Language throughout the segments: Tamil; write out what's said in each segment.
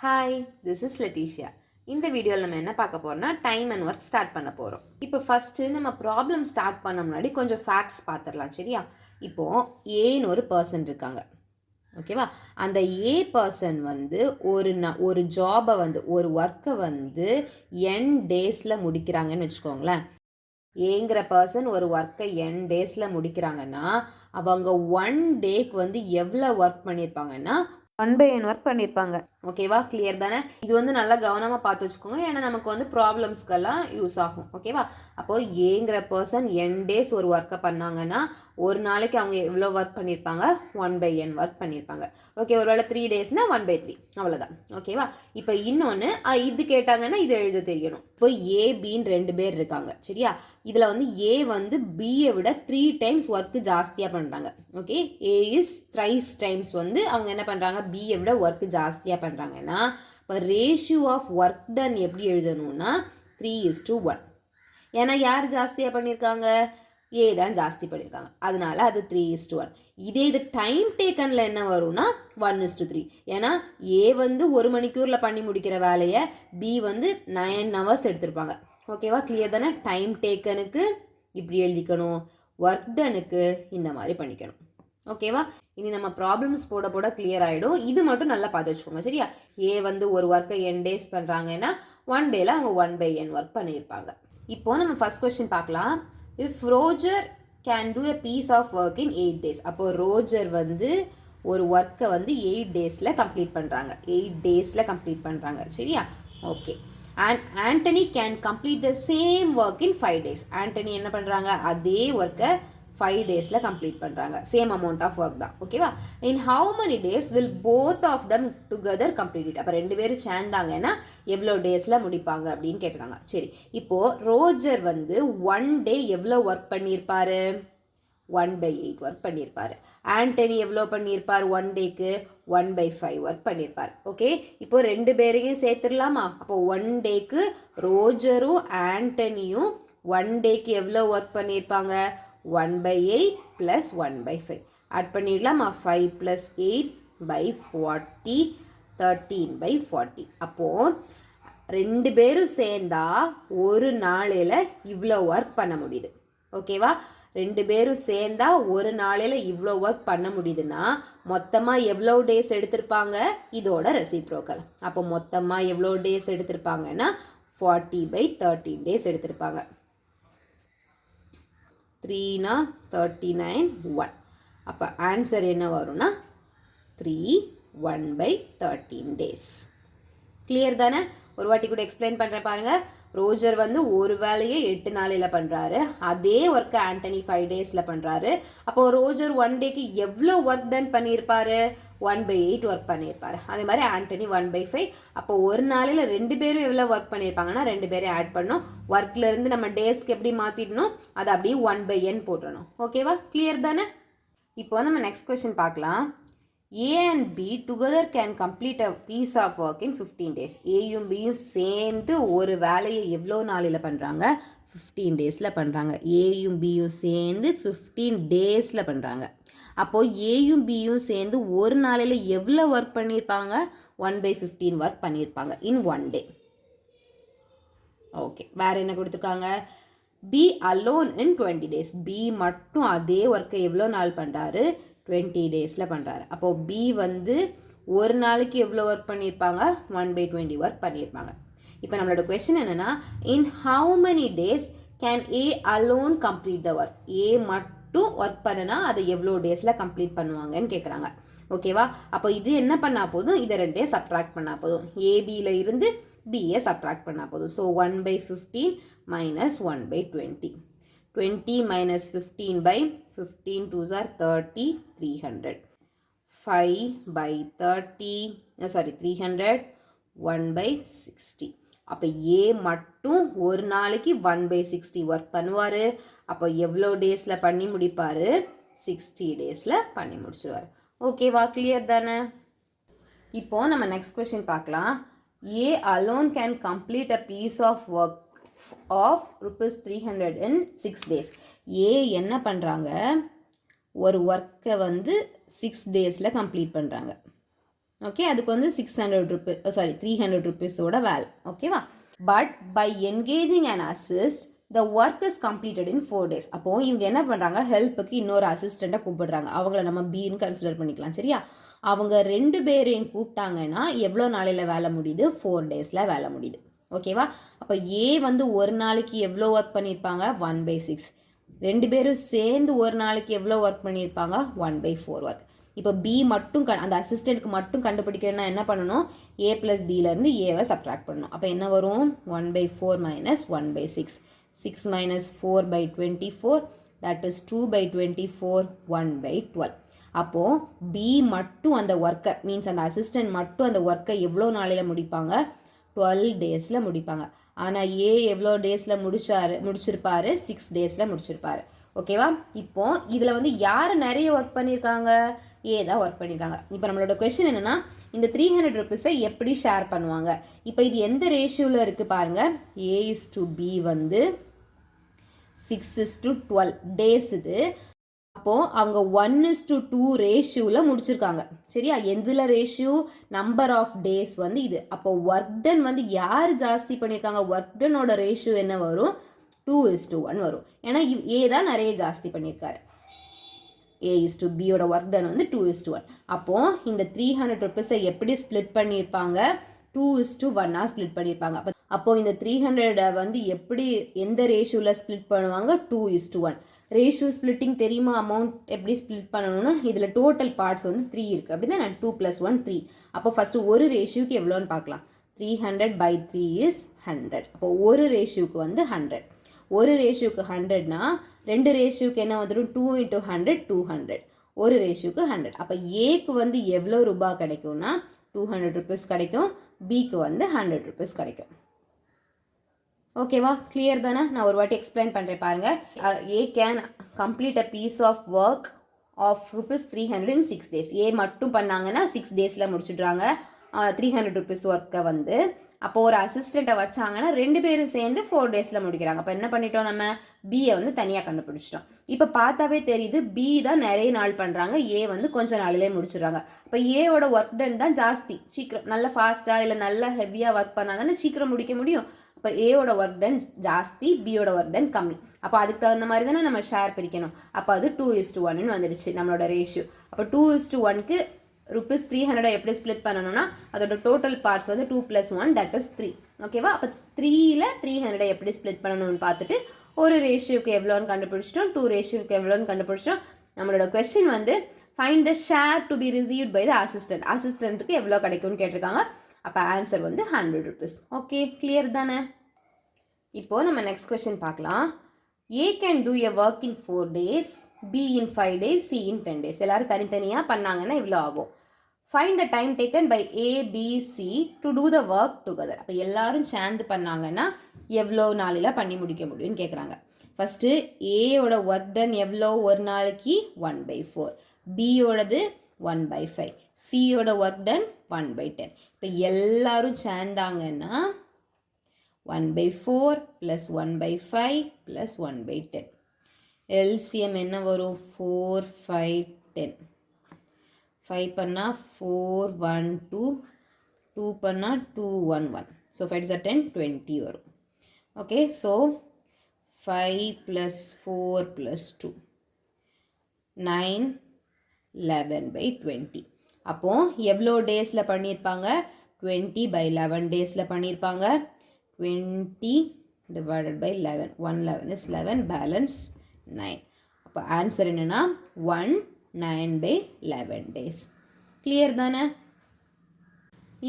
Hi, this is லெட்டிஷியா. இந்த வீடியோவில் நம்ம என்ன பார்க்க போகிறோம்னா டைம் அண்ட் ஒர்க் ஸ்டார்ட் பண்ண போகிறோம். இப்போ ஃபஸ்ட்டு நம்ம ப்ராப்ளம் ஸ்டார்ட் பண்ண முன்னாடி கொஞ்சம் ஃபேக்ட்ஸ் பார்த்துடலாம், சரியா? இப்போது ஏன்னு ஒரு பர்சன் இருக்காங்க, ஓகேவா? அந்த ஏ பர்சன் வந்து ஒரு ஜாபை வந்து ஒரு ஒர்க்கை வந்து என் டேஸில் முடிக்கிறாங்கன்னு வச்சுக்கோங்களேன். ஏங்கிற பர்சன் ஒரு ஒர்க்கை என் டேஸில் முடிக்கிறாங்கன்னா அவங்க 1 டேக்கு வந்து எவ்வளோ ஒர்க் பண்ணியிருப்பாங்கன்னா 1/n ஒர்க் பண்ணியிருப்பாங்க. ஓகேவா? கிளியர் தானே? இது வந்து நல்லா கவனமாக பார்த்து வச்சுக்கோங்க, ஏன்னா நமக்கு வந்து ப்ராப்ளம்ஸ்க்கெல்லாம் யூஸ் ஆகும். ஓகேவா? அப்போது ஏங்கிற பர்சன் என் டேஸ் ஒரு ஒர்க்கை பண்ணாங்கன்னா ஒரு நாளைக்கு அவங்க எவ்வளோ ஒர்க் பண்ணியிருப்பாங்க? 1/n ஒர்க் பண்ணியிருப்பாங்க. ஓகே, ஒருவேளை 3 டேஸ்னால் 1/3, அவ்வளோதான். ஓகேவா? இப்போ இன்னொன்று இது கேட்டாங்கன்னா இது எழுத தெரியணும். இப்போ ஏ பின்னு 2 பேர் இருக்காங்க, சரியா? இதில் வந்து ஏ வந்து பியை விட 3 டைம்ஸ் ஒர்க்கு ஜாஸ்தியாக பண்ணுறாங்க. ஓகே, ஏ இஸ் 3 டைம்ஸ் வந்து அவங்க என்ன பண்ணுறாங்க, பியை விட ஒர்க்கு ஜாஸ்தியாக பண்ணுறாங்கன்னா இப்போ ரேஷியோ ஆஃப் ஒர்க் டன் எப்படி எழுதணும்னா 3:1. ஏன்னா யார் ஜாஸ்தியாக பண்ணியிருக்காங்க? ஏ தான் ஜாஸ்தி பண்ணியிருக்காங்க, அதனால அது 3:1. இது டைம் டேக்கனில் என்ன வரும்னா 1:3. ஏன்னா ஏ வந்து 1 மணிக்கூரில் பண்ணி முடிக்கிற வேலையை பி வந்து 9 hours எடுத்திருப்பாங்க. ஓகேவா? கிளியர் தானே? டைம் டேக்கனுக்கு இப்படி எழுதிக்கணும், ஒர்க் டனுக்கு இந்த மாதிரி பண்ணிக்கணும். ஓகேவா? இனி நம்ம ப்ராப்ளம்ஸ் போட போட கிளியர் ஆகிடும். இது மட்டும் நல்லா பார்த்து வச்சுக்கோங்க, சரியா? ஏ வந்து ஒரு ஒர்க்கை என் டேஸ் பண்ணுறாங்கன்னா 1 டேயில் அவங்க 1/n ஒர்க் பண்ணியிருப்பாங்க. இப்போது நம்ம ஃபஸ்ட் கொஸ்டின் பார்க்கலாம். If Roger can do a piece of work in 8 days. அப்போது ரோஜர் வந்து ஒரு ஒர்க்கை வந்து 8 daysல கம்ப்ளீட் பண்ணுறாங்க. 8 daysல கம்ப்ளீட் பண்ணுறாங்க, சரியா? Okay. And Anthony can complete the same work in 5 days. Anthony என்ன பண்ணுறாங்க? அதே ஒர்க்கை 5 daysல கம்ப்ளீட் பண்ணுறாங்க. சேம் அமௌண்ட் ஆஃப் ஒர்க் தான். ஓகேவா? In how many days will both of them together complete it. அப்போ 2 பேரும் சேர்ந்தாங்கன்னா எவ்வளோ டேஸில் முடிப்பாங்க அப்படின்னு கேட்டிருக்காங்க. சரி, இப்போது ரோஜர் வந்து 1 டே எவ்வளோ ஒர்க் பண்ணியிருப்பார்? 1/8 ஒர்க் பண்ணியிருப்பார். ஆண்டனி எவ்வளோ பண்ணியிருப்பார்? 1 டேக்கு 1/5 ஒர்க் பண்ணியிருப்பார். ஓகே, இப்போது 2 பேரையும் சேர்த்துடலாமா? அப்போ 1 டேக்கு ரோஜரும் ஆண்டனியும் 1 டேக்கு எவ்வளோ ஒர்க் பண்ணியிருப்பாங்க? 1/8 + 1/5 ஆட் பண்ணிடலாமா? 5 + 8/40 13/40. அப்போது 2 பேரும் சேர்ந்தா ஒரு நாளையில் இவ்வளோ ஒர்க் பண்ண முடியுது. ஓகேவா? 2 பேரும் சேர்ந்தா ஒரு நாளையில் இவ்வளோ ஒர்க் பண்ண முடியுதுன்னா மொத்தமாக எவ்வளோ டேஸ் எடுத்திருப்பாங்க? இதோட ரெசிப்ரோக்கல். அப்போ மொத்தமாக எவ்வளோ டேஸ் எடுத்திருப்பாங்கன்னா 40/13 டேஸ் எடுத்திருப்பாங்க. 3 39 1. அப்போ ஆன்சர் என்ன வரும்னா 3 1/13 டேஸ். கிளியர் தானே? ஒரு வாட்டி கூட எக்ஸ்பிளைன் பண்ணுறேன் பாருங்கள். ரோஜர் வந்து ஒரு வேலையை 8 நாளையில் பண்ணுறாரு, அதே ஒர்க்கை ஆண்டனி 5 டேஸில் பண்ணுறாரு. அப்போது ரோஜர் 1 டேக்கு எவ்வளோ ஒர்க் டன் பண்ணியிருப்பார்? 1/8 ஒர்க் பண்ணியிருப்பார். அதே மாதிரி ஆண்டனி 1/5. அப்போ ஒரு நாளையில் 2 பேரும் எவ்வளோ ஒர்க் பண்ணியிருப்பாங்கன்னா 2 பேரும் ஆட் பண்ணணும். ஒர்க்லேருந்து நம்ம டேஸ்க்கு எப்படி மாற்றிடணும்? அதை அப்படியே 1/n போட்டுடணும். ஓகேவா? கிளியர் தானே? இப்போ நம்ம நெக்ஸ்ட் கொஸ்டின் பார்க்கலாம். A and B together can complete a piece of work in 15 days. ஏயும் பியும் சேர்ந்து ஒரு வேலையை எவ்வளோ நாளில் பண்ணுறாங்க? 15 டேஸில் பண்ணுறாங்க. ஏயும் பியும் சேர்ந்து 15 டேஸில் பண்ணுறாங்க. அப்போது ஏயும் பியும் சேர்ந்து ஒரு நாளையில் எவ்வளோ ஒர்க் பண்ணியிருப்பாங்க? 1/15 ஒர்க் பண்ணியிருப்பாங்க இன் 1 டே. ஓகே, வேறு என்ன கொடுத்துருக்காங்க? B alone in 20 days. B மட்டும் அதே ஒர்க்கை எவ்வளோ நாள் பண்ணுறாரு? 20 டேஸில் பண்ணுறாரு. அப்போது பி வந்து ஒரு நாளைக்கு எவ்வளோ ஒர்க் பண்ணியிருப்பாங்க? 1/20 ஒர்க் பண்ணியிருப்பாங்க. இப்போ நம்மளோட கொஸ்டின் என்னென்னா, in how many days can A alone complete the work? A மட்டும் ஒர்க் பண்ணுனா அதை எவ்வளோ டேஸில் கம்ப்ளீட் பண்ணுவாங்கன்னு கேட்குறாங்க. ஓகேவா? அப்போ இது என்ன பண்ணால் போதும்? இதை 2 சப்ட்ராக்ட் பண்ணால் போதும். ஏபியில் இருந்து பிஏ சப்ட்ராக்ட் பண்ணால் போதும். ஸோ 1/15 - 1/20. 20 - 15/15 2s are 30 300. 5/30 300 1/60. அப்போ ஏ மட்டும் ஒரு நாளைக்கு 1/60 ஒர்க் பண்ணுவார். அப்போ எவ்வளோ டேஸில் பண்ணி முடிப்பார்? 60 டேஸில் பண்ணி முடிச்சிடுவார். ஓகேவா? கிளியர் தானே? இப்போது நம்ம நெக்ஸ்ட் கொஸ்டின் பார்க்கலாம். A alone can complete a piece of work of ₹300 in 6 days. A என்ன பண்ணுறாங்க? ஒரு ஒர்க்கை வந்து 6 டேஸில் கம்ப்ளீட் பண்ணுறாங்க. ஓகே, அதுக்கு வந்து 300 ருபீஸோட வேலை. ஓகேவா? But by engaging and assist the work is completed in 4 days. அப்போது இவங்க என்ன பண்ணுறாங்க, ஹெல்ப்புக்கு இன்னொரு அசிஸ்டண்ட்டை கூப்பிடுறாங்க. அவங்கள நம்ம பின்னு கன்சிடர் பண்ணிக்கலாம். சரியா? அவங்க 2 பேரையும் கூப்பிட்டாங்கன்னா எவ்வளோ நாளையில் வேலை முடியுது? 4 days வேலை முடியுது. ஓகேவா? அப்போ ஏ வந்து ஒரு நாளைக்கு எவ்வளோ ஒர்க் பண்ணியிருப்பாங்க? 1/6. 2 பேரும் சேர்ந்து ஒரு நாளைக்கு எவ்வளோ ஒர்க் பண்ணியிருப்பாங்க? 1/4 ஒர்க். இப்போ பி மட்டும் அந்த அசிஸ்டண்ட்டுக்கு மட்டும் கண்டுபிடிக்கணும்னா என்ன பண்ணணும்? ஏ ப்ளஸ் பியிலேருந்து ஏவை சப்ட்ராக்ட் பண்ணணும். அப்போ என்ன வரும்? 1/4 மைனஸ் 1/6. 6 minus 4/24, that is 2/24, 1/12. அப்போது பி மட்டும் அந்த ஒர்க்கை மீன்ஸ் அந்த அசிஸ்டன்ட் மட்டும் அந்த ஒர்க்கை எவ்வளோ நாளையில் முடிப்பாங்க? 12 days முடிப்பாங்க. ஆனால் ஏ எவ்வளோ டேஸில் முடிச்சிருப்பாரு? 6 days முடிச்சிருப்பாரு. ஓகேவா? இப்போ இதில் வந்து யார் நிறைய ஒர்க் பண்ணியிருக்காங்க? ஏ தான் ஒர்க் பண்ணியிருக்காங்க. இப்போ நம்மளோட கொஸ்டின் என்னென்னா, இந்த 300 ருபீஸை எப்படி ஷேர் பண்ணுவாங்க? இப்போ இது எந்த ரேஷியோவில் இருக்குது பாருங்கள். A/B வந்து 6:12 டேஸ் இது. அப்போது அவங்க 1:2 ரேஷியோவில் முடிச்சிருக்காங்க. சரியா? எதில் ரேஷியோ? நம்பர் ஆஃப் டேஸ் வந்து இது. அப்போ ஒர்க் டன் வந்து யார் ஜாஸ்தி பண்ணியிருக்காங்க? ஒர்க் டனோட ரேஷியோ என்ன வரும்? 2:1 வரும். ஏன்னா ஏ தான் நிறைய ஜாஸ்தி பண்ணியிருக்காரு. A/Bயோட ஒர்க் டன் வந்து 2:1. அப்போது இந்த 300 ருபீஸை எப்படி ஸ்ப்ளிட் பண்ணியிருப்பாங்க? 2:1 ஸ்ப்ளிட் பண்ணியிருப்பாங்க. அப்போது இந்த 300 வந்து எப்படி எந்த ரேஷியோவில் ஸ்ப்ளிட் பண்ணுவாங்க? 2:1. ரேஷியோ ஸ்ப்ளிட்டிங் தெரியுமா? அமௌண்ட் எப்படி ஸ்ப்ளிட் பண்ணணும்னா, இதில் டோட்டல் பார்ட்ஸ் வந்து 3 இருக்குது. அப்படி தான் 2 + 1 3. அப்போ ஃபஸ்ட்டு ஒரு ரேஷியோக்கு எவ்வளோன்னு பார்க்கலாம். 300/3 இஸ் 100. அப்போது ஒரு ரேஷியோக்கு வந்து 100. ஒரு ரேஷியோக்கு 100னா 2 ரேஷியோக்கு என்ன வந்துடும்? 2 × 100 200. ஒரு ரேஷியோக்கு 100. அப்போ ஏக்கு வந்து எவ்வளோ ரூபாய் கிடைக்கும்னா 200 ருபீஸ் கிடைக்கும். பிக்கு வந்து 100 ருபீஸ் கிடைக்கும். ஓகேவா? கிளியர் தானே? நான் ஒரு வாட்டி எக்ஸ்பிளைன் பண்ணுறேன் பாருங்கள். A can complete a piece of work of ₹300 in 6 days. A மட்டும் பண்ணாங்கன்னா 6 days முடிச்சுட்றாங்க 300 ருபீஸ் ஒர்க்கை வந்து. அப்போது ஒரு அசிஸ்டண்ட்டை வச்சாங்கன்னா 2 பேரும் சேர்ந்து 4 days முடிக்கிறாங்க. அப்போ என்ன பண்ணிட்டோம்? நம்ம பியை வந்து தனியாக கண்டுபிடிச்சிட்டோம். இப்போ பார்த்தாவே தெரியுது பி தான் நிறைய நாள் பண்ணுறாங்க, ஏ வந்து கொஞ்சம் நாளிலே முடிச்சிடுறாங்க. இப்போ ஏவோட ஒர்க் டன் தான் ஜாஸ்தி. சீக்கிரம் நல்ல ஃபாஸ்ட்டாக இல்லை நல்ல ஹெவியாக ஒர்க் பண்ணால் தானே சீக்கிரம் முடிக்க முடியும். இப்போ ஏவோட ஒர்க் டன் ஜாஸ்தி, பியோட ஒர்க் டன் கம்மி. அப்போ அதுக்கு தகுந்த மாதிரி தானே நம்ம ஷேர் பிரிக்கணும். அப்போ அது 2:1 வந்துடுச்சு நம்மளோட ரேஷியோ. அப்போ 2:1க்கு ₹300 எப்படி ஸ்ப்ளிட் பண்ணணும்னா, அதோட டோட்டல் பார்ட்ஸ் வந்து 2 + 1 that is 3. ஓகேவா? அப்போ 3ல் 300 எப்படி ஸ்ப்ளிட் பண்ணணும்னு பார்த்துட்டு ஒரு ரேஷியோக்கு எவ்வளோன்னு கண்டுபிடிச்சிட்டோம், 2 ரேஷியோக்கு எவ்வளோன்னு கண்டுபிடிச்சிட்டோம். நம்மளோட கொஸ்டின் வந்து find the share to be received by the assistant. அசிஸ்டண்ட்டுக்கு எவ்வளோ கிடைக்கும்னு கேட்டிருக்காங்க. அப்போ ஆன்சர் வந்து 100 ருபீஸ். ஓகே, கிளியர் தானே? இப்போது நம்ம நெக்ஸ்ட் கொஸ்டின் பார்க்கலாம். A can do a work in 4 days, B in 5 days, C in 10 days. எல்லாரும் தனித்தனியாக பண்ணாங்கன்னா இவ்வளோ ஆகும். Find the time taken by A, B, C to do the work together. அப்போ எல்லாரும் சேர்ந்து பண்ணாங்கன்னா எவ்வளோ நாளில் பண்ணி முடிக்க முடியும்னு கேட்குறாங்க. ஃபஸ்ட்டு ஏயோட ஒர்க் டன் எவ்வளோ? ஒரு நாளைக்கு 1/4. பியோடது 1/5. சியோட ஒர்க் டன் 1/10. இப்போ எல்லாரும் சேர்ந்தாங்கன்னா 1/4 + 1/5 + 1/10. LCM என்ன வரும்? 4, 5, 10. 5 பண்ணால் 4, 1, 2. 2 பண்ணால் 2, 1, 1. ஸோ 5 is 10, 20 வரும். Okay, so 5 + 4 + 2 9, 11/20. அப்போது எவ்வளோ டேஸில் பண்ணியிருப்பாங்க? 20/11 டேஸில் பண்ணியிருப்பாங்க. 20 divided by 11. 111 is 11, balance 9. அப்போ ஆன்சர் என்னென்னா 9/11 days. கிளியர் தானே?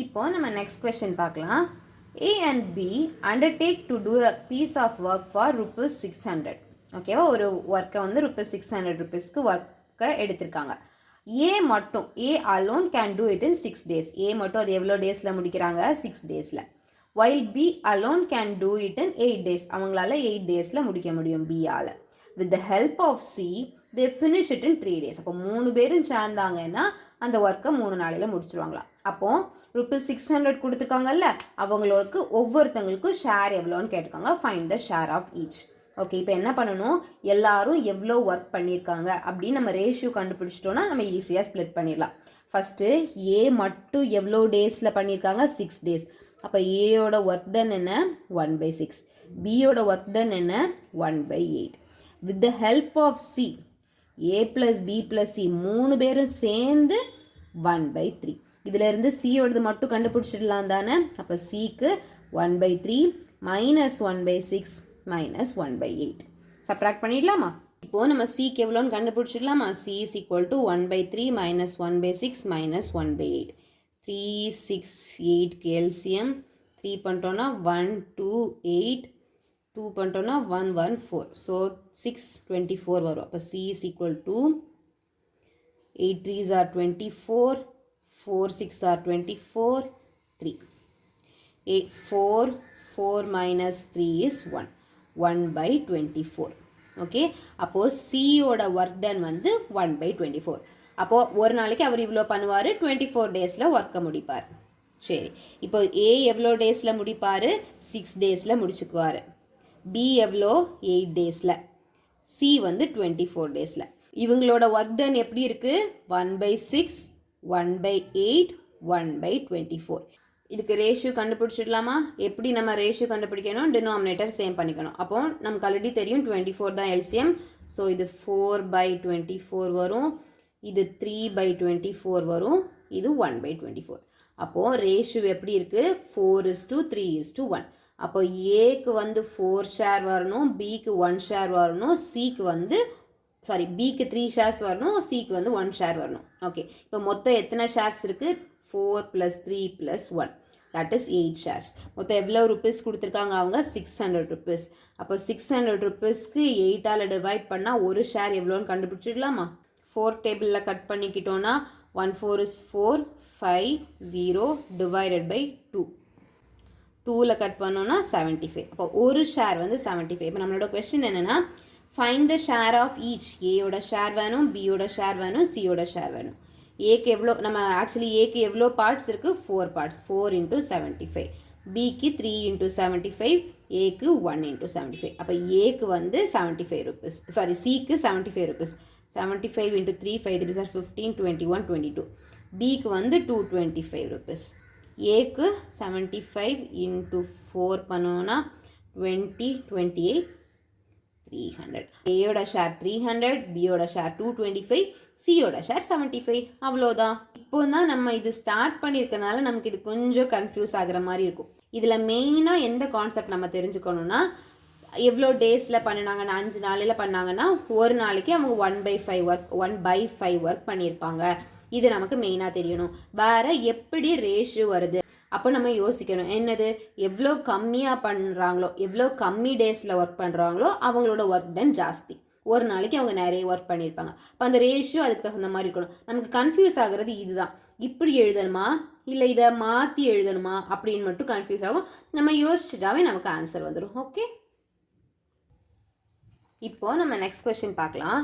இப்போ நம்ம நெக்ஸ்ட் கொஸ்டின் பார்க்கலாம். A and B undertake to do a piece of work for ₹600. ஓகேவா? ஒரு ஒர்க்கை வந்து ₹600 ஒர்க்கை எடுத்திருக்காங்க. ஏ மட்டும் alone can do it in 6 days. A மட்டும் அது எவ்வளோ டேஸில் முடிக்கிறாங்க? 6 days. while B alone can do it in 8 days. அவங்களால 8 days முடிக்க முடியும் பியால். with the help of C they finish it in 3 days. அப்போ 3 பேரும் சேர்ந்தாங்கன்னா அந்த ஒர்க்கை 3 நாளில் முடிச்சிருவாங்களா. அப்போது ₹600 கொடுத்துருக்காங்கல்ல, அவங்களுக்கு ஒவ்வொருத்தங்களுக்கும் ஷேர் எவ்வளோன்னு கேட்டிருக்காங்க. Find the share of each. Okay, இப்போ என்ன பண்ணணும்? எல்லாரும் எவ்வளோ ஒர்க் பண்ணியிருக்காங்க அப்படின்னு நம்ம ரேஷியோ கண்டுபிடிச்சிட்டோன்னா நம்ம ஈஸியாக ஸ்ப்ளிட் பண்ணிடலாம். ஃபஸ்ட்டு ஏ மட்டும் எவ்வளோ டேஸில் பண்ணியிருக்காங்க 6 டேஸ். அப்போ ஏயோட ஒர்க் டன் என்ன 1/6, பியோட ஒர்க் டன் என்ன 1/8. With the help of C, A plus B plus C 3 பேரும் சேர்ந்து 1/3. இதிலேருந்து சியோடது மட்டும் கண்டுபிடிச்சிடலாம் தானே. அப்போ சிக்கு 1/3 மைனஸ் 1/6 மைனஸ் 1/8 சப்ராக்ட் பண்ணிடலாமா. இப்போது நம்ம சிக்கு எவ்வளோன்னு கண்டுபிடிச்சிடலாமா. C is equal to 1/3 minus 1/6 minus 1/8. 3 6 8 LCM 3 பண்ணிட்டோன்னா 1 2 8 2 பண்ணிட்டோன்னா 1 1 4. ஸோ 6 24 வரும். அப்போ C is equal to 8 3s are 24, 4 6 are 24, 3. 4 minus 3 is 1/24. Okay, அப்போது சியோட ஒர்க் டன் வந்து 1/24. அப்போது ஒரு நாளைக்கு அவர் இவ்வளோ பண்ணுவார், 24 டேஸில் ஒர்க்கை முடிப்பார். சரி, இப்போ ஏ எவ்வளோ டேஸில் முடிப்பார், 6 டேஸில் முடிச்சுக்குவார். பி எவ்வளோ 8 டேஸில், சி வந்து 24 டேஸில். இவங்களோட ஒர்க் டன் எப்படி இருக்குது 1/6 1/8 1/24. இதுக்கு ரேஷியோ கண்டுபிடிச்சிடலாமா. எப்படி நம்ம ரேஷியோ கண்டுபிடிக்கணும், டினாமினேட்டர் சேம் பண்ணிக்கணும். அப்போ நமக்கு ஆல்ரெடி தெரியும் 24 தான் எல்சிஎம். ஸோ இது 4/24 வரும், இது 3/24 வரும், இது 1/24. அப்போது ரேஷியோ எப்படி இருக்குது 4:3:1. அப்போ ஏக்கு வந்து 4 ஷேர் வரணும், பிக்கு 1 ஷேர் வரணும், சிக்கு வந்து பிக்கு 3 ஷேர்ஸ் வரணும், சிக்கு வந்து 1 ஷேர் வரணும். ஓகே, இப்போ மொத்தம் எத்தனை ஷேர்ஸ் இருக்குது 4 + 3 + 1, தட் இஸ் 8 ஷேர்ஸ். மொத்தம் எவ்வளோ ருபீஸ் கொடுத்துருக்காங்க அவங்க 600 ருபீஸ். அப்போ 600 ருபீஸ்க்கு 8ஆல் டிவைட் பண்ணால் ஒரு ஷேர் எவ்வளோன்னு கண்டுபிடிச்சிடலாமா. 4 டேபிளில் கட் பண்ணிக்கிட்டோன்னா 1 4 is 4 5 0 டிவைடட் பை 2. 2ல் கட் பண்ணோன்னா 75. அப்போ ஒரு ஷேர் வந்து 75. இப்போ நம்மளோட கொஸ்டின் என்னென்னா find the share of each. ஏயோட ஷேர் வேணும், பியோட ஷேர் வேணும், சியோட ஷேர் வேணும். ஏக்கு எவ்வளோ, நம்ம ஆக்சுவலி ஏக்கு எவ்வளோ பார்ட்ஸ் இருக்குது 4 பார்ட்ஸ், 4 × 75. பிக்கு 3 × 75, ஏக்கு 1 × 75. அப்போ ஏக்கு வந்து 75 ருபீஸ், சிக்கு 75 ருபீஸ். 75 × 3 5 3 are 15 21 22. பிக்கு வந்து 225 ருபீஸ். ஏக்கு 75 × 4 பண்ணோன்னா 20 28 300. ஏயோட ஷேர் 300, பியோட ஷேர் 225, சியோட ஷேர் 75. அவ்வளோதான். இப்போ தான் நம்ம இது ஸ்டார்ட் பண்ணியிருக்கனால நமக்கு இது கொஞ்சம் கன்ஃபியூஸ் ஆகிற மாதிரி இருக்கும். இதில் மெயினாக எந்த கான்செப்ட் நம்ம தெரிஞ்சுக்கணுன்னா, எவ்வளோ டேஸில் பண்ணினாங்கன்னா 5 நாளில் பண்ணாங்கன்னா ஒரு நாளைக்கு அவங்க 1/5 ஒர்க் பண்ணியிருப்பாங்க. இது நமக்கு மெயினாக தெரியணும். வேறு எப்படி ரேஷியோ வருது அப்போ நம்ம யோசிக்கணும், என்னது எவ்வளோ கம்மியாக பண்ணுறாங்களோ, எவ்வளோ கம்மி டேஸில் ஒர்க் பண்ணுறாங்களோ அவங்களோட ஒர்க் டன் ஜாஸ்தி. ஒரு நாளைக்கு அவங்க நிறைய ஒர்க் பண்ணியிருப்பாங்க. அப்போ அந்த ரேஷியோ அதுக்கு தகுந்த மாதிரி இருக்கணும். நமக்கு கன்ஃபியூஸ் ஆகிறது இதுதான். இப்படி எழுதணுமா இல்லை இதை மாற்றி எழுதணுமா அப்படின்னு மட்டும் கன்ஃபியூஸ் ஆகும். நம்ம யோசிச்சுட்டாவே நமக்கு ஆன்சர் வந்துடும். ஓகே, இப்போது நம்ம நெக்ஸ்ட் கொஸ்டின் பார்க்கலாம்.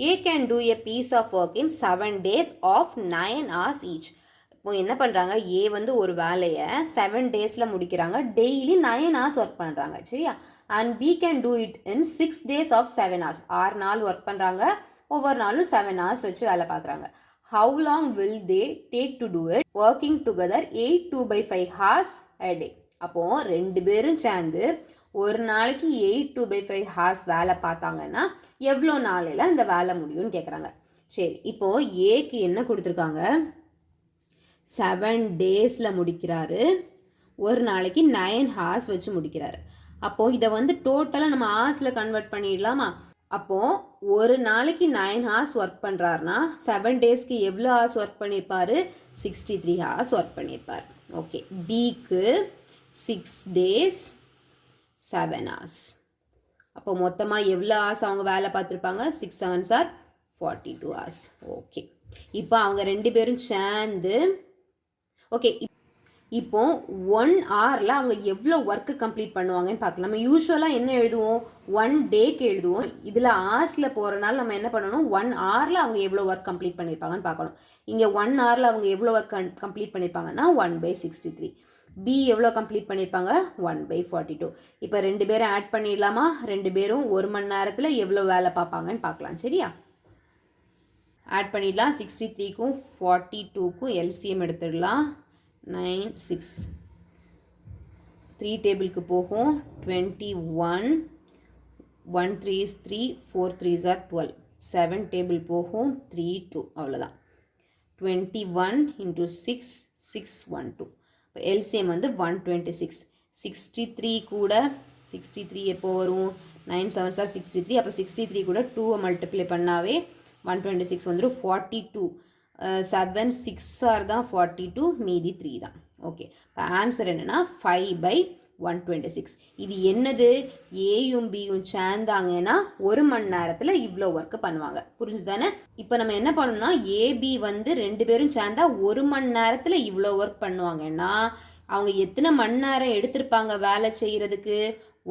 A can do a piece of work in 7 days of 9 hours each. இப்போ என்ன பண்ணுறாங்க, ஏ வந்து ஒரு வேலையை 7 டேஸில் முடிக்கிறாங்க, டெய்லி 9 hours ஒர்க் பண்ணுறாங்க, சரியா. And B can do it in 6 days of 7 hours. 6 நாள் ஒர்க் பண்ணுறாங்க, ஒவ்வொரு நாளும் 7 hours வச்சு வேலை பார்க்குறாங்க. How long will they take to do it working together 8 2/5 hours a day. அப்போது 2 பேரும் சேர்ந்து ஒரு நாளைக்கு 8 2/5 hours வேலை பார்த்தாங்கன்னா எவ்வளோ நாளையில் அந்த வேலை முடியும்னு கேட்குறாங்க. சரி, இப்போது ஏக்கு என்ன கொடுத்துருக்காங்க 7 daysல முடிக்கிறாரு, ஒரு நாளைக்கு 9 hours வச்சு முடிக்கிறாரு. அப்போது இதை வந்து டோட்டலாக நம்ம ஹார்ஸில் கன்வெர்ட் பண்ணிடலாமா. அப்போது ஒரு நாளைக்கு 9 hours ஒர்க் பண்ணுறாருனா 7 daysக்கு எவ்வளோ ஹார்ஸ் ஒர்க் பண்ணியிருப்பார் 63 hours ஒர்க் பண்ணியிருப்பார். ஓகே, பிக்கு 6 days 7 hours. அப்போ மொத்தமாக எவ்வளோ ஹார்ஸ் அவங்க வேலை பார்த்துருப்பாங்க 6 7s are 42 hours. ஓகே, இப்போ அவங்க 2 பேரும் சேர்ந்து ஓகே இப்போ 1 hourல அவங்க எவ்வளோ ஒர்க்கு கம்ப்ளீட் பண்ணுவாங்கன்னு பார்க்கலாம். நம்ம யூஸ்வலாக என்ன எழுதுவோம் 1 dayக்கு எழுதுவோம். இதில் ஹார்ஸில் போகிறனால நம்ம என்ன பண்ணணும் 1 hourல அவங்க எவ்வளோ ஒர்க் கம்ப்ளீட் பண்ணியிருப்பாங்கன்னு பார்க்கணும். இங்கே 1 hourல அவங்க எவ்வளோ ஒர்க் கம்ப்ளீட் பண்ணியிருப்பாங்கன்னா 1/63. பி எவ்வளோ கம்ப்ளீட் பண்ணியிருப்பாங்க 1/42. இப்போ 2 பேரும் ஆட் பண்ணிடலாமா. 2 பேரும் 1 மணி நேரத்தில் எவ்வளோ வேலை பார்ப்பாங்கன்னு பார்க்கலாம், சரியா. ஆட் பண்ணிடலாம். 63க்கும் 42க்கும் எல்சிஎம் எடுத்துடலாம். 9 6 3 டேபிளுக்கு போகும். 21 1 3 is 3 4 3s are 12. 7 டேபிள் போகும். 3 2 அவ்வளோதான். 21 into 6 612. இப்போ எல்சிஎம் வந்து 126. 63 கூட 63 எப்போ வரும்? 9 7s are 63. அப்போ 63 கூட 2 மல்டிப்ளை பண்ணாவே 126 வந்துடும். 42 7 6 ஆர் தான் 42, மீதி 3 தான். ஓகே, இப்போ ஆன்சர் என்னென்னா 5/126. இது என்னது? ஏயும் பியும் சேர்ந்தாங்கன்னா ஒரு மணி நேரத்தில் இவ்வளோ ஒர்க்கு பண்ணுவாங்க. புரிஞ்சு தானே? இப்போ நம்ம என்ன பண்ணணும்னா ஏபி வந்து 2 பேரும் சேர்ந்தா ஒரு மணி நேரத்தில் இவ்வளோ ஒர்க் பண்ணுவாங்கன்னா அவங்க எத்தனை மணி நேரம் எடுத்திருப்பாங்க வேலை செய்கிறதுக்கு?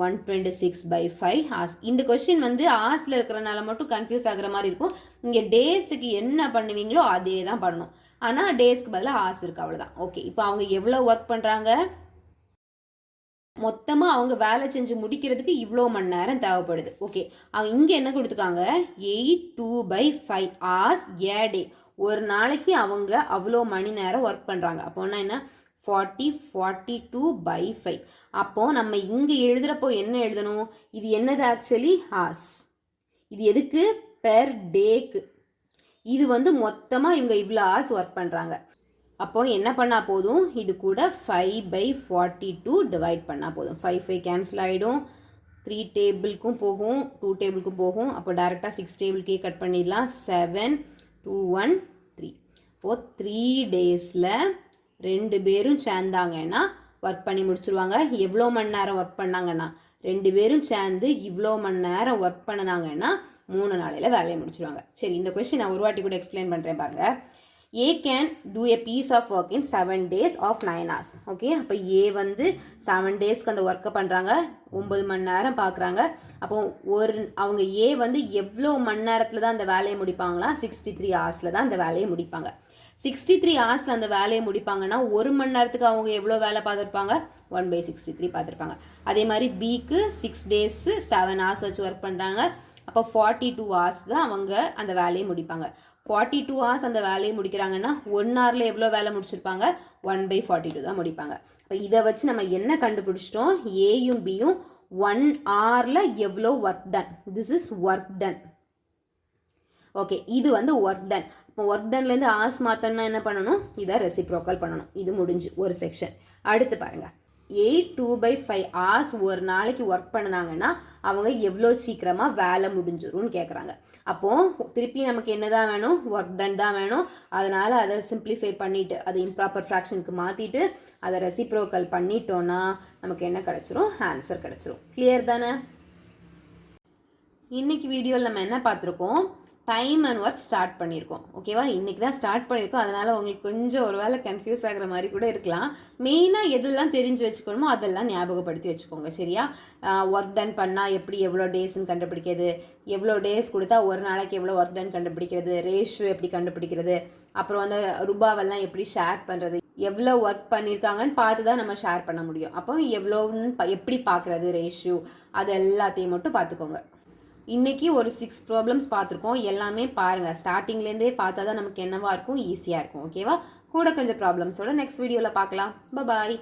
126/5 hours. இந்த கொஸ்டின் வந்து ஹார்ஸில் இருக்கிறனால மட்டும் கன்ஃபியூஸ் ஆகிற மாதிரி இருக்கும். இங்கே டேஸுக்கு என்ன பண்ணுவீங்களோ அதே தான் பண்ணணும். ஆனால் டேஸ்க்கு பதிலாக ஹார்ஸ் இருக்குது, அவ்வளோதான். ஓகே, இப்போ அவங்க எவ்வளோ ஒர்க் பண்ணுறாங்க? மொத்தமாக அவங்க வேலை செஞ்சு முடிக்கிறதுக்கு இவ்வளோ மணி நேரம் தேவைப்படுது. ஓகே, அவங்க இங்கே என்ன கொடுத்துருக்காங்க? 82/5 hours a day. ஒரு நாளைக்கு அவங்க அவ்வளோ மணி நேரம் ஒர்க் பண்ணுறாங்க. அப்போனா என்ன? 42/5. அப்போது நம்ம இங்கே எழுதுகிறப்போ என்ன எழுதணும்? இது என்னது? Actually hours. இது எதுக்கு? பெர் டேக்கு. இது வந்து மொத்தமாக இவங்க இவ்வளோ ஹார்ஸ் ஒர்க் பண்ணுறாங்க. அப்போது என்ன பண்ணால் போதும்? இது கூட 5/42 டிவைட் பண்ணால் போதும். 5 5 கேன்சல் ஆகிடும். 3 டேபிளுக்கும் போகும், 2 டேபிளுக்கும் போகும். அப்போ டேரெக்டாக 6 டேபிளுக்கே கட் பண்ணிடலாம். 7 2 1 3. இப்போது 3 டேஸில் 2 பேரும் சேர்ந்தாங்கன்னா ஒர்க் பண்ணி முடிச்சுருவாங்க. எவ்வளோ மணி நேரம் ஒர்க் பண்ணாங்கன்னா 2 பேரும் சேர்ந்து இவ்வளோ மணி நேரம் ஒர்க் பண்ணினாங்கன்னா 3 நாளையில் வேலையை முடிச்சுருவாங்க. சரி, இந்த கொஸ்டின் நான் ஒரு வாட்டி கூட எக்ஸ்பிளைன் பண்ணுறேன் பாருங்கள். A can do a piece of work in 7 days of 9 hours. Okay, அப்போ ஏ வந்து 7 டேஸ்க்கு அந்த ஒர்க்கை பண்ணுறாங்க, 9 மணி நேரம் பார்க்குறாங்க. அப்போது அவங்க ஏ வந்து எவ்வளோ மணி நேரத்தில் தான் அந்த வேலையை முடிப்பாங்களா? 63 ஹவர்ஸில் தான் அந்த வேலையை முடிப்பாங்க. 63 ஹவர்ஸில் அந்த வேலையை முடிப்பாங்கன்னா ஒரு மணி நேரத்துக்கு அவங்க எவ்வளோ வேலை பார்த்துருப்பாங்க? 1/63 பார்த்துருப்பாங்க. அதே மாதிரி பிக்கு 6 டேஸு 7 ஹவர்ஸ் வச்சு ஒர்க் பண்ணுறாங்க. அப்போ 42 ஹவர்ஸ் தான் அவங்க அந்த வேலையை முடிப்பாங்க. 42 ஹவர்ஸ் அந்த வேலையை முடிக்கிறாங்கன்னா 1 ஹவரில் எவ்வளோ வேலை முடிச்சிருப்பாங்க? 1/42 தான் முடிப்பாங்க. இப்போ இதை வச்சு நம்ம என்ன கண்டுபிடிச்சிட்டோம்? ஏயும் பியும் 1 ஹவரில் எவ்வளோ work done. This is work done. Okay, இது வந்து ஒர்க் டன். இப்போ ஒர்க் டன்லேருந்து ஹவர்ஸ் மாற்றணும்னா என்ன பண்ணணும்? இதை ரெசிப்ரோக்கல் பண்ணணும். இது முடிஞ்சு ஒரு செக்ஷன். அடுத்து பாருங்கள், 82/5 ஹவர்ஸ் ஒரு நாளைக்கு ஒர்க் பண்ணினாங்கன்னா அவங்க எவ்வளோ சீக்கிரமாக வேலை முடிஞ்சிரும்னு கேட்குறாங்க. அப்போது திருப்பி நமக்கு என்ன தான் வேணும்? ஒர்க் டன் தான் வேணும். அதனால் அதை சிம்பிளிஃபை பண்ணிவிட்டு அதை இம்ப்ராப்பர் ஃப்ராக்ஷனுக்கு மாற்றிட்டு அதை ரெசிப்ரோக்கல் பண்ணிட்டோன்னா நமக்கு என்ன கிடச்சிரும்? ஆன்சர் கிடச்சிரும். கிளியர் தானே? இன்றைக்கி வீடியோவில் நம்ம என்ன பார்த்துருக்கோம்? டைம் அண்ட் ஒர்க் ஸ்டார்ட் பண்ணியிருக்கோம். ஓகேவா? இன்றைக்கி தான் ஸ்டார்ட் பண்ணியிருக்கோம். அதனால் உங்களுக்கு கொஞ்சம் ஒரு வேளை கன்ஃபியூஸ் ஆகிற மாதிரி கூட இருக்கலாம். மெயினாக எதெல்லாம் தெரிஞ்சு வச்சுக்கணுமோ அதெல்லாம் ஞாபகப்படுத்தி வச்சுக்கோங்க. சரியா? ஒர்க் டன் பண்ணால் எப்படி எவ்வளோ டேஸ்ன்னு கண்டுபிடிக்கிறது, எவ்வளோ டேஸ் கொடுத்தா ஒரு நாளைக்கு எவ்வளோ ஒர்க் டன் கண்டுபிடிக்கிறது, ரேஷியோ எப்படி கண்டுபிடிக்கிறது, அப்புறம் வந்து ரூபாவெல்லாம் எப்படி ஷேர் பண்ணுறது, எவ்வளோ ஒர்க் பண்ணியிருக்காங்கன்னு பார்த்து தான் நம்ம ஷேர் பண்ண முடியும். அப்போ எவ்வளோன்னு எப்படி பார்க்குறது ரேஷியோ, அது எல்லாத்தையும் மட்டும் பார்த்துக்கோங்க. இன்றைக்கி ஒரு 6 ப்ராப்ளம்ஸ் பார்த்துருக்கோம். எல்லாமே பாருங்கள், ஸ்டார்டிங்லேருந்தே பார்த்தா தான் நமக்கு என்னவாக இருக்கும், ஈஸியாக இருக்கும். ஓகேவா? கூட கொஞ்சம் ப்ராப்ளம்ஸோட நெக்ஸ்ட் வீடியோவில் பார்க்கலாம். பாய்.